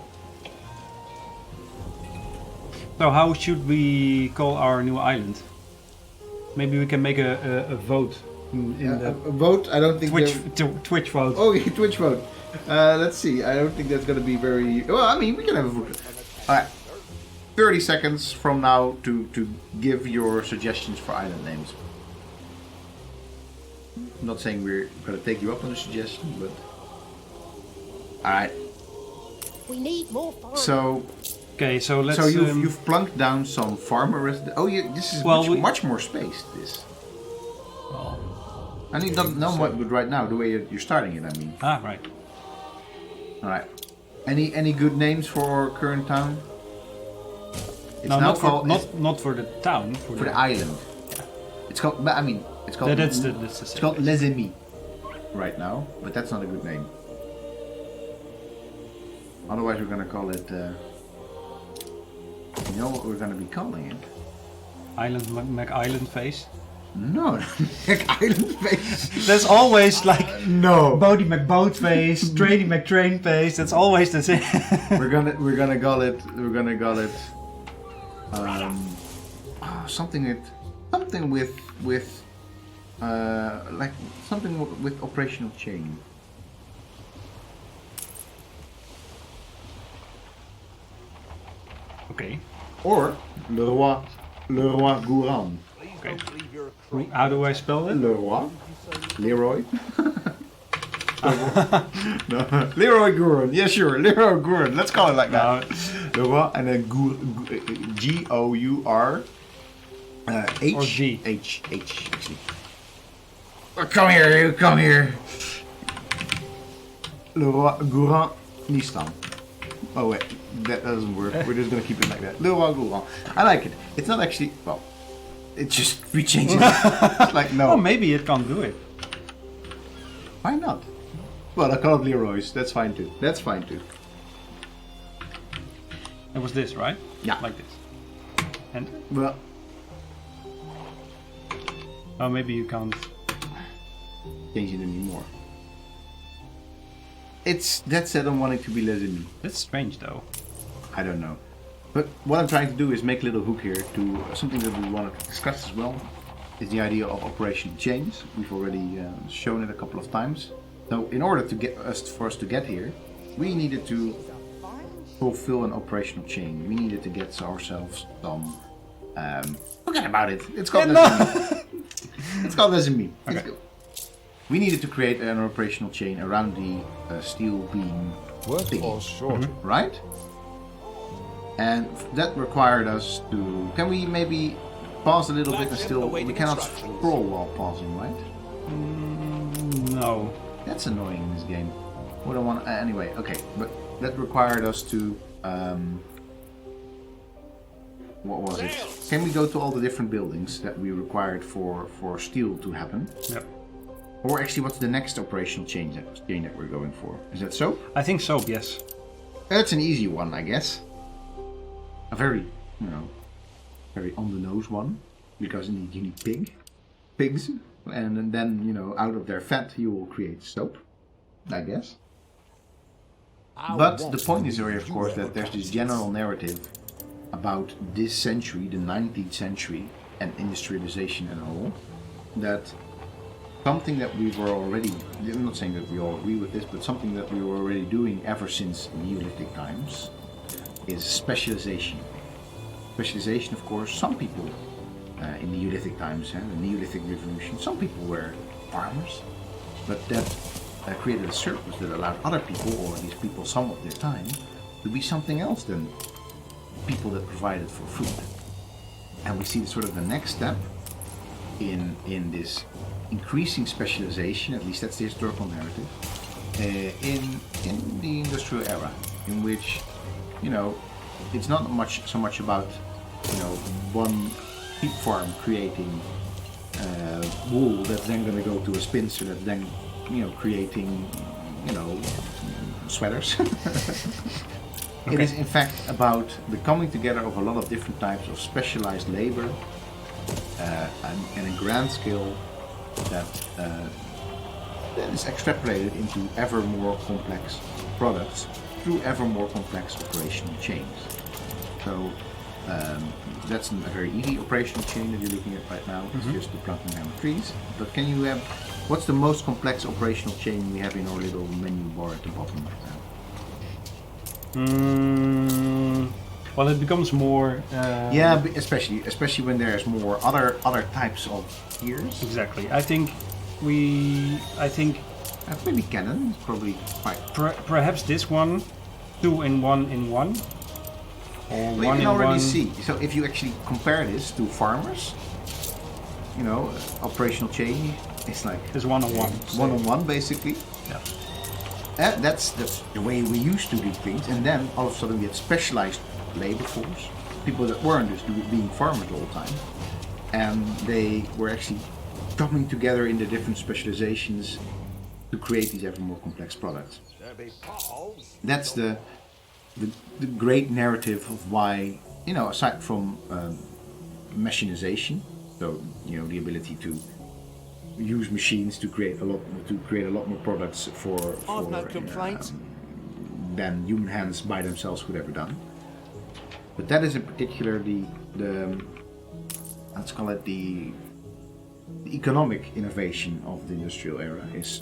So how should we call our new island? Maybe we can make a vote in the a vote. I don't think Twitch vote. Oh, yeah, Twitch vote. Let's see. I don't think that's going to be very... Well, I mean, we can have a vote. Alright. 30 seconds from now to give your suggestions for island names. I'm not saying we're going to take you up on a suggestion, but... Alright. We need more farm. So... Okay, so let's... So you've plunked down some farmer resident... Oh, yeah, this is much more spaced, this. Well... I mean, not what good right now, the way you're starting it, I mean. Ah, right. Alright. Any good names for our current town? It's No, now not for called not for the town. for the island. It's called. I mean, it's called. That's the It's called Les Amis right now, but that's not a good name. Otherwise, we're gonna call it. You know what we're gonna be calling it? Island Island face. No, Island face. There's always like No. Bodie McBoat face, Trainy McTrain face. That's always the same. we're gonna call it. Something with operational chain. Okay. Or Le Roi Gourand. Okay. How do I spell it? Le Roi. Leroy. No. Leroy Gourand. Yeah, sure. Leroy Gourand. Let's call it like that. Le Roi and then Gour H. Or G. H. Actually. Oh, come here. You come here. Le Roi Gourand Nistan. Oh wait, that doesn't work. We're just gonna keep it like that. Le Roi Gourand. I like it. It's not actually well. It just we change it. It's like no. Oh, maybe it can't do it. Why not? Well, I call it Leroy's. That's fine too. It was this, right? Yeah. Like this. And Well, oh, maybe you can't. change it anymore. It's that said, I'm wanting to be Les Amis. That's strange, though. I don't know. But what I'm trying to do is make a little hook here to something that we wanted to discuss as well. Is the idea of operational chains. We've already shown it a couple of times. So in order to for us to get here, we needed to fulfill an operational chain. We needed to get ourselves some. Forget about it. It's called Les Amis. It's called Les Amis. Okay. We needed to create an operational chain around the steel beam Workforce shortage. right? And that required us to... Can we maybe pause a little bit and Flagship still... We awaiting cannot instructions. scroll while pausing, right? No. That's annoying in this game. What I want... anyway, okay. But that required us to... what was it? Can we go to all the different buildings that we required for steel to happen? Yep. Or actually, what's the next operational change that we're going for? Is that so? I think so, yes. That's an easy one, I guess. A very, very on the nose one, because you need pigs, and then out of their fat you will create soap, I guess. But the point is here, of course, that there's this general narrative about this century, the 19th century, and industrialization and all, that something that we were already, I'm not saying that we all agree with this, but something that we were already doing ever since Neolithic times is specialization. Specialization, of course, some people in Neolithic times, the Neolithic revolution, some people were farmers, but that created a surplus that allowed other people, or these people some of their time, to be something else than people that provided for food. And we see sort of the next step in this increasing specialization, at least that's the historical narrative, in the industrial era, in which, it's not so much about, one sheep farm creating wool that's then going to go to a spinster that's then, creating, sweaters. It is in fact about the coming together of a lot of different types of specialized labor and a grand scale that is extrapolated into ever more complex products through ever more complex operational chains. So that's a very easy operational chain that you're looking at right now. It's just the planting down trees. But can you have, what's the most complex operational chain we have in our little menu bar at the bottom right now? Well, it becomes more. Yeah, but especially when there's more other types of gears. Exactly. I think maybe cannon is probably quite. Perhaps this one, 2 in 1 in 1, or Well, 1 you in can already 1. see. So if you actually compare this to farmers, operational chain, it's like It's 1 on 1. 1-on-1 basically. Yeah. That's the way we used to do things, and then all of a sudden we had specialized labor force, people that weren't just being farmers all the time, and they were actually coming together in the different specializations to create these ever more complex products. That's the great narrative of why, aside from machinization, so the ability to use machines to create a lot more products for no complaints. than human hands by themselves could ever done. But that is in particular the let's call it the economic innovation of the industrial era is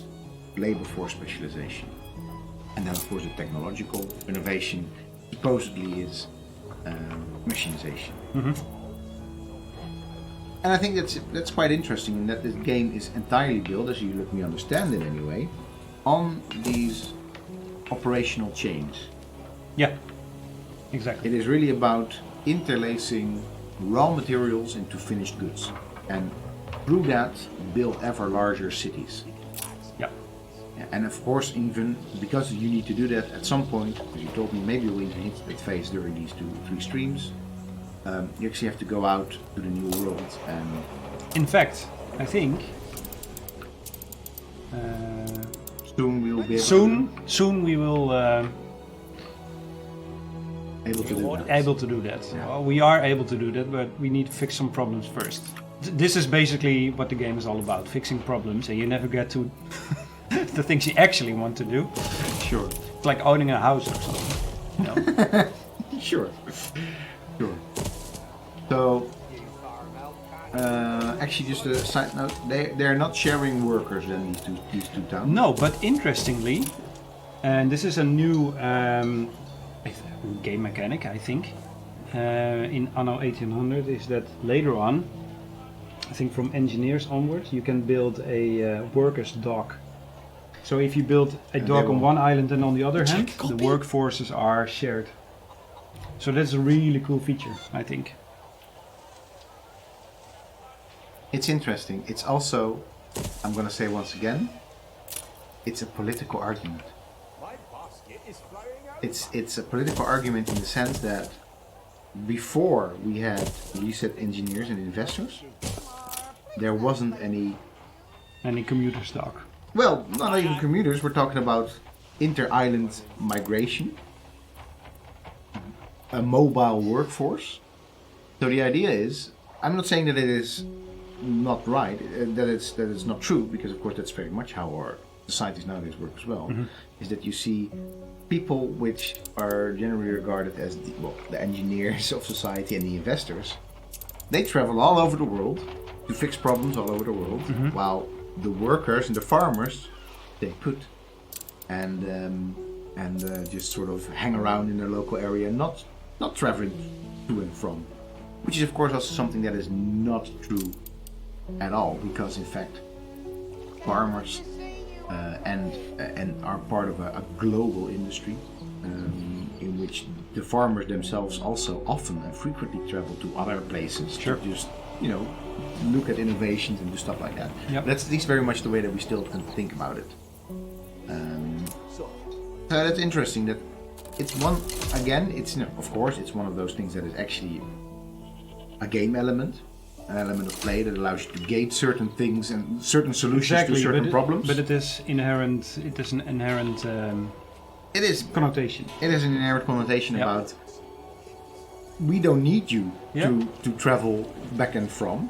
labor force specialization, and then of course the technological innovation supposedly is machinization. And I think that's quite interesting in that this game is entirely built, as you let me understand it anyway, on these operational chains. Yeah. Exactly. It is really about interlacing raw materials into finished goods, and through that build ever larger cities. Yeah. And of course, even because you need to do that at some point, as you told me, maybe we'll even hit that phase during these 3 streams. You actually have to go out to the new world and... In fact, I think soon we will be soon we will able to do that. able to do that. Yeah. Well, we are able to do that, but we need to fix some problems first. This is basically what the game is all about: fixing problems, and you never get to the things you actually want to do. Sure. It's like owning a house or something. Sure. So, actually, just a side note: they're not sharing workers then these two towns. No, but interestingly, and this is a new game mechanic, I think, in Anno 1800, is that later on, I think from engineers onwards, you can build a workers' dock. So if you build a dock on one island and on the other hand, the workforces are shared. So that's a really cool feature, I think. It's interesting. It's also, I'm going to say once again, it's a political argument. It's a political argument in the sense that before we had reset engineers and investors, there wasn't any commuter stock. Well, not even commuters. We're talking about inter-island migration, a mobile workforce. So the idea is, I'm not saying that it is not right, that it's not true, because of course that's very much how our societies nowadays work as well. Is that you see people which are generally regarded as the engineers of society and the investors. They travel all over the world to fix problems all over the world, while the workers and the farmers they put and just sort of hang around in their local area, not traveling to and from, which is of course also something that is not true at all, because in fact farmers and are part of a global industry in which the farmers themselves also often and frequently travel to other places to just look at innovations and do stuff like that. Yep. That's at least very much the way that we still can think about it. So that's interesting. That it's of course it's one of those things that is actually a game element, an element of play that allows you to gauge certain things and certain solutions to certain problems. But it is inherent. It is an inherent. It is connotation. It is an inherent connotation about. We don't need you to travel back and from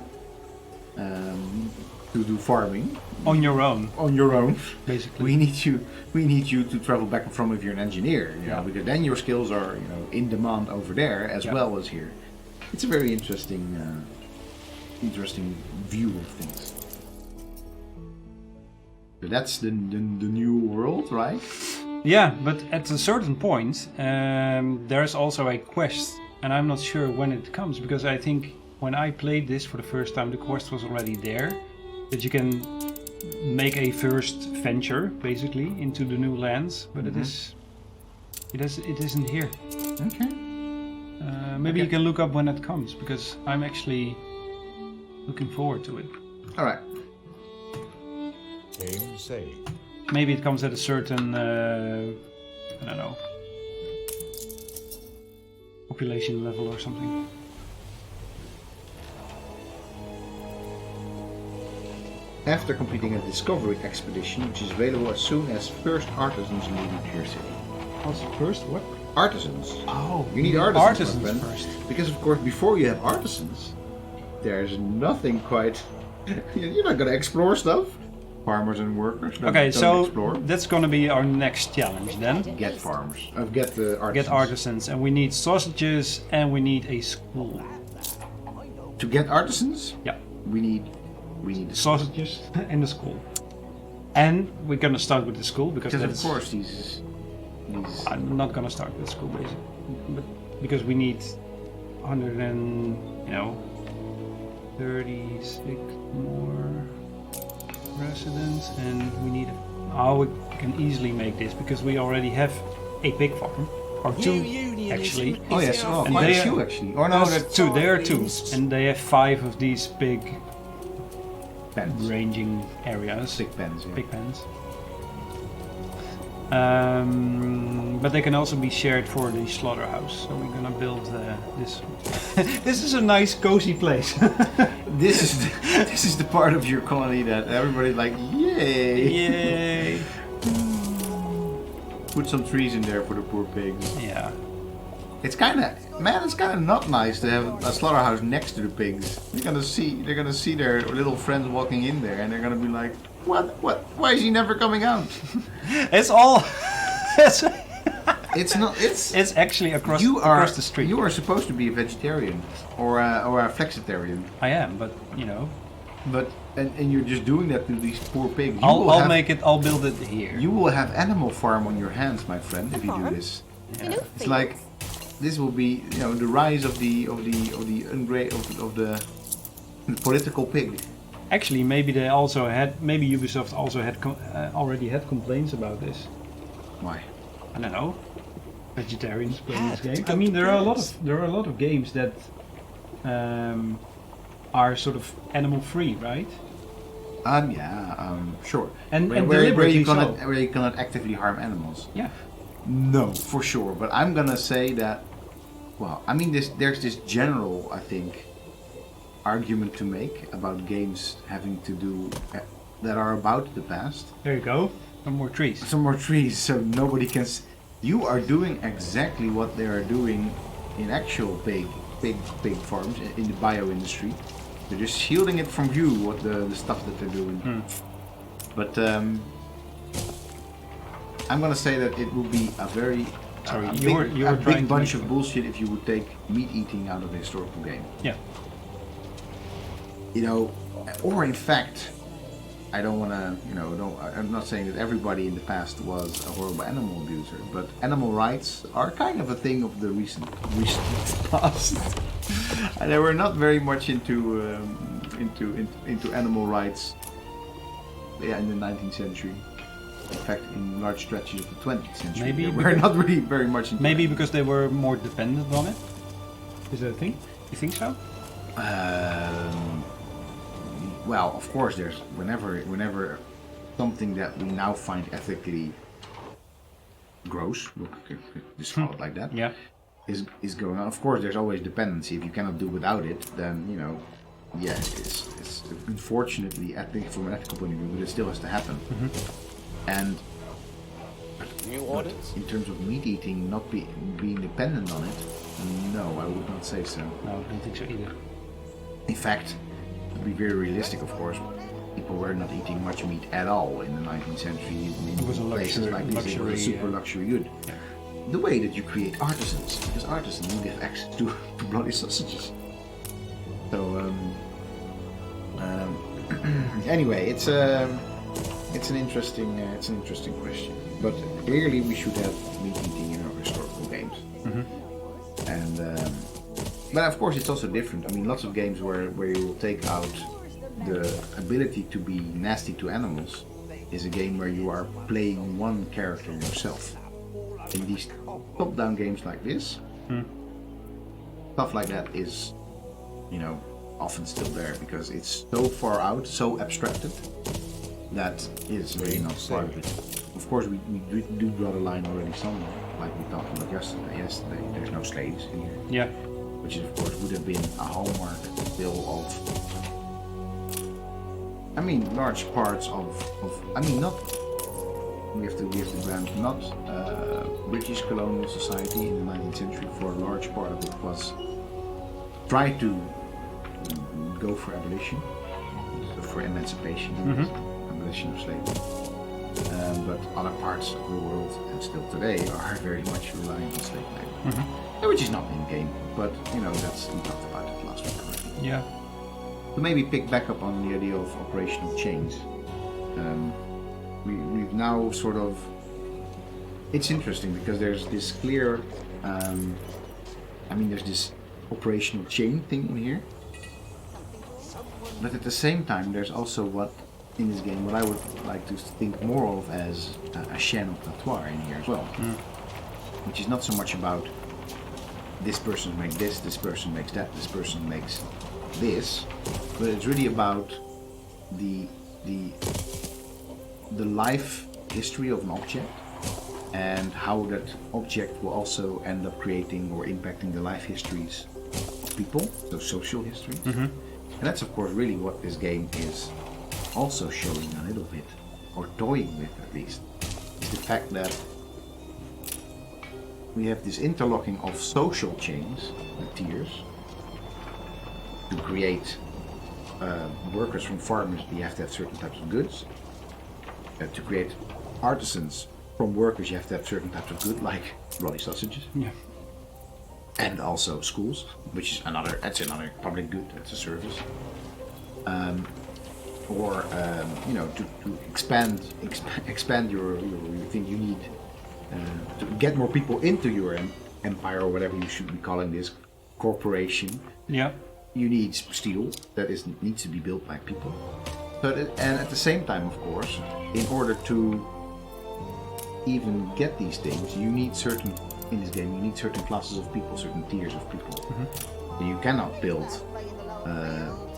to do farming on your own. On your own, basically. We need you to travel back and from if you're an engineer, know, because then your skills are in demand over there as well as here. It's a very interesting view of things. So that's the new world, right? Yeah, but at a certain point, there's also a quest, and I'm not sure when it comes, because I think when I played this for the first time, the quest was already there, that you can make a first venture, basically, into the new lands, but it isn't here. Okay. Maybe you can look up when it comes, because I'm actually looking forward to it. All right. Game saved. Maybe it comes at a certain, I don't know, population level or something. After completing a discovery expedition, which is available as soon as first artisans leave your city. What's first? What? Artisans. Oh, you need artisans first. Because of course, before you have artisans, there's nothing quite. You're not gonna explore stuff. Farmers and workers. So explore. That's gonna be our next challenge then. Get farmers. Get the artisans. Get artisans, and we need sausages, and we need a school. To get artisans? Yeah. We need the sausages and the school. And we're gonna start with the school because of course these. I'm not gonna start with school basically, but because we need 36 more residents, and we need. We can easily make this because we already have a pig farm or two actually. Oh yes, and quite a few actually. Or no, that's two. There are two, and they have 5 of these big pens. Ranging areas. Big pens. Yeah. Big pens. But they can also be shared for the slaughterhouse. So we're gonna build this. This is a nice, cozy place. This is the part of your colony that everybody's like, yay! Yay! Put some trees in there for the poor pigs. Yeah. It's kind of not nice to have a slaughterhouse next to the pigs. They're gonna see their little friends walking in there, and they're gonna be like, what? Why is he never coming out? It's all. It's not. It's actually across the street. You are supposed to be a vegetarian or a flexitarian. I am, but But and you're just doing that to these poor pigs. I'll build it here. You will have Animal Farm on your hands, my friend, if you do this. Yeah. It's like this will be the rise of the political pig. Actually, maybe Ubisoft also had already had complaints about this. Why? I don't know. Vegetarians playing this game. I mean, there are a lot of games that are sort of animal free, right? Sure. And where deliberately you cannot so. where you cannot actively harm animals. Yeah. No, for sure. But I'm gonna say that. Well, I mean, there's this general, I think, argument to make about games having to do that are about the past. There you go. Some more trees. Some more trees, so nobody can. You are doing exactly what they are doing in actual big farms in the bio industry. They're just shielding it from view, what the stuff that they're doing. But I'm gonna say that it will be a very big bunch of bullshit if you would take meat eating out of a historical game. Yeah. You know, or in fact, I don't want to, I'm not saying that everybody in the past was a horrible animal abuser, but animal rights are kind of a thing of the recent past. And they were not very much into animal rights in the 19th century. In fact, in large stretches of the 20th century, Maybe they were not really very much into maybe because they were more dependent on it? Is that a thing? You think so? Well, of course, there's whenever something that we now find ethically gross, just call it like that, Yeah. is going on. Of course, there's always dependency. If you cannot do without it, then it's unfortunately, I think from an ethical point of view, but it still has to happen. And New orders? in terms of meat eating, not being dependent on it, no, I would not say so. No, I don't think so either. In fact, to be very realistic, of course, people were not eating much meat at all in the 19th century. It was a places like this, it was a super luxury good. Yeah. The way that you create artisans, because artisans you give access to bloody sausages. So anyway, it's an interesting question. But clearly, we should have meat eating in our historical games. And but of course, it's also different. I mean, lots of games where you will take out the ability to be nasty to animals is a game where you are playing one character yourself. In these top-down games like this, stuff like that is, often still there because it's so far out, so abstracted, that is really not part of it. Of course, we do draw the line already somewhere, like we talked about yesterday. There's no slaves in here. Yeah. Which of course would have been a hallmark still of, large parts of not, we have to grant, not British colonial society in the 19th century. For a large part of it was try to go for abolition, so for emancipation, abolition of slavery. But other parts of the world, and still today, are very much relying on slave labor. Which is not in game, but we talked about it last week already. Yeah. To maybe pick back up on the idea of operational chains, we've now sort of. It's interesting because there's this clear, there's this operational chain thing in here, but at the same time, there's also what in this game what I would like to think more of as a chaîne au trottoir in here as well, which is not so much about. This person makes this person makes that, this person makes this, but it's really about the life history of an object and how that object will also end up creating or impacting the life histories of people, so social history. And that's of course really what this game is also showing a little bit, or toying with at least, is the fact that we have this interlocking of social chains, the tiers, to create workers from farmers. You have to have certain types of goods. To create artisans from workers, you have to have certain types of goods, like bloody sausages. Yeah. And also schools, which is another public good. That's a service. To expand your thing, you need. To get more people into your empire, or whatever you should be calling this corporation, you need steel that needs to be built by people. And at the same time, of course, in order to even get these things, you need certain classes of people, certain tiers of people. You cannot build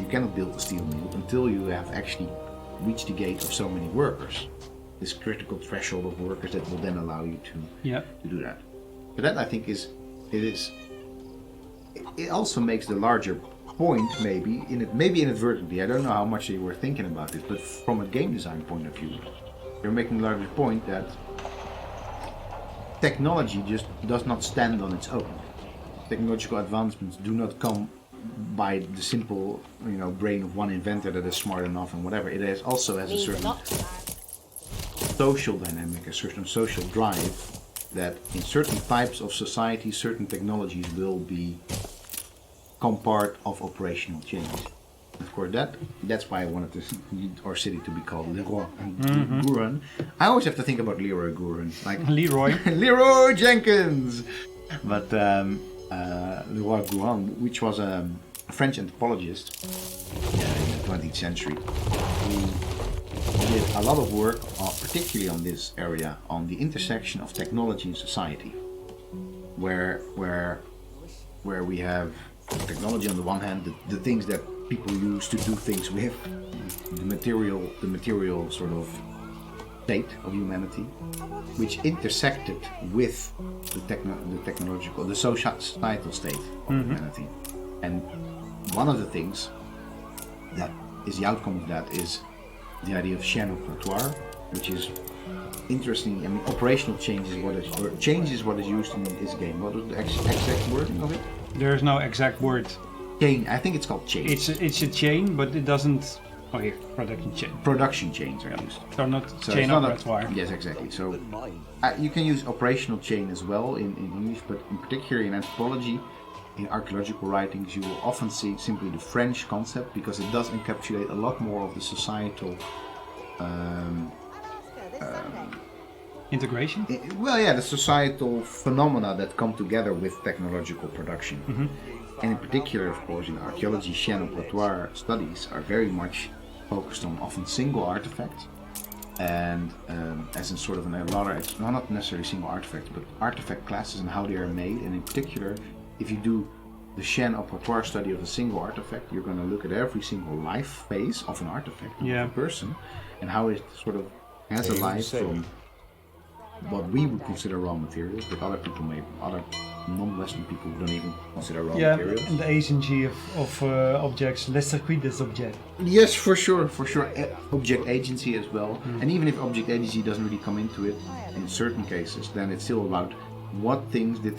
You cannot build a steel mill until you have actually reached the gate of so many workers. This critical threshold of workers that will then allow you to do that. But that I think it also makes the larger point maybe inadvertently. I don't know how much they were thinking about this, but from a game design point of view, they're making the larger point that technology just does not stand on its own. Technological advancements do not come by the simple, brain of one inventor that is smart enough and whatever. It also has a Means a certain lot to that. social dynamic, a certain social drive that in certain types of society, certain technologies will become part of operational change. Of course, that's why I wanted our city to be called Leroy Gourhan. I always have to think about Leroy Gourhan, like Leroy. Leroy Jenkins. But Leroy Gourhan, which was a French anthropologist in the 20th century, who did a lot of work, particularly on this area, on the intersection of technology and society, where we have technology on the one hand, the things that people use to do things with, the material sort of state of humanity, which intersected with the societal state of humanity. And one of the things that is the outcome of that is the idea of chaîne au comptoir, which is interesting. I mean, operational change is what is used in this game. What was the exact wording of it? There's no exact word. Chain. I think it's called chain. It's a chain, but it doesn't. Oh, here, production chain. Production chains are used. So not So chain it's not operatoire. Yes, exactly. So you can use operational chain as well in English, but in particular in anthropology, in archaeological writings, you will often see simply the French concept because it does encapsulate a lot more of the societal Integration? the societal phenomena that come together with technological production. And in particular, of course, in archaeology, chaîne operatoire studies are very much focused on often single artifacts, and as in sort of not necessarily single artifacts, but artifact classes and how they are made. And in particular, if you do the chaîne operatoire study of a single artifact, you're going to look at every single life phase of an artifact, of a person, and how it sort of has a life from what we would consider raw materials, but other non-Western people don't even consider raw materials. And the agency of objects, le circuit des objets. Yes, for sure. Object agency as well. And even if object agency doesn't really come into it in certain cases, then it's still about what things did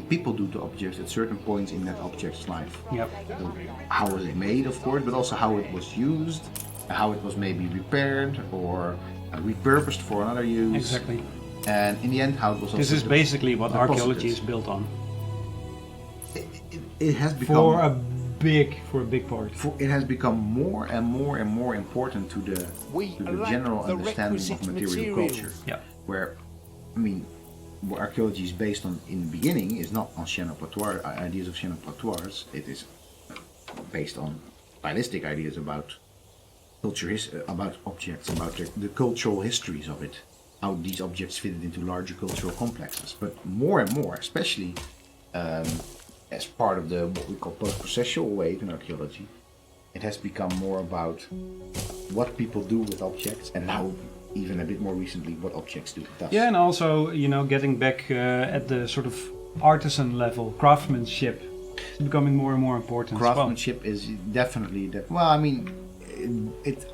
people do to objects at certain points in that object's life. Yep. So how was it made, of course, but also how it was used, how it was maybe repaired or repurposed for another use. Exactly. And in the end, how it was. This is basically what archaeology is built on. It has become For a big part. It has become more and more important to the general understanding of material culture. Yeah. Where, I mean, what archaeology is based on in the beginning is not on chaîne operatoire ideas of chaîne operatoires. It is based on stylistic ideas about culture, about objects, about the cultural histories of it, how these objects fitted into larger cultural complexes. But more and more, especially as part of the what we call post-processual wave in archaeology, it has become more about what people do with objects, and now even a bit more recently what objects do with us. Yeah, and also getting back at the sort of artisan level, craftsmanship is becoming more and more important. Craftsmanship is definitely that. Well, I mean,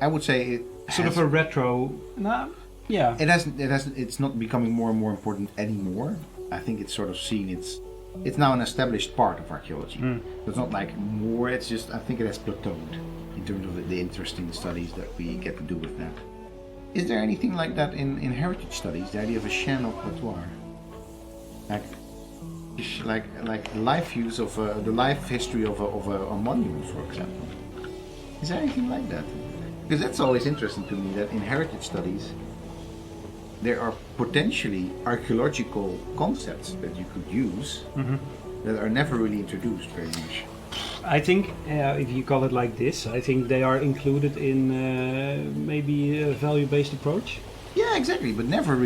I would say it sort of a retro. Yeah. It hasn't. It's not becoming more and more important anymore. I think it's sort of seen. It's now an established part of archaeology. It's not like more. It's just. I think it has plateaued in terms of the interesting studies that we get to do with that. Is there anything like that in heritage studies? The idea of a chaîne operatoire, like the life use of the life history of a monument, for example. Is there anything like that? Because that's always interesting to me. That in heritage studies, there are potentially archaeological concepts that you could use that are never really introduced very much. I think if you call it like this, I think they are included in maybe a value-based approach. Yeah, exactly, but never really.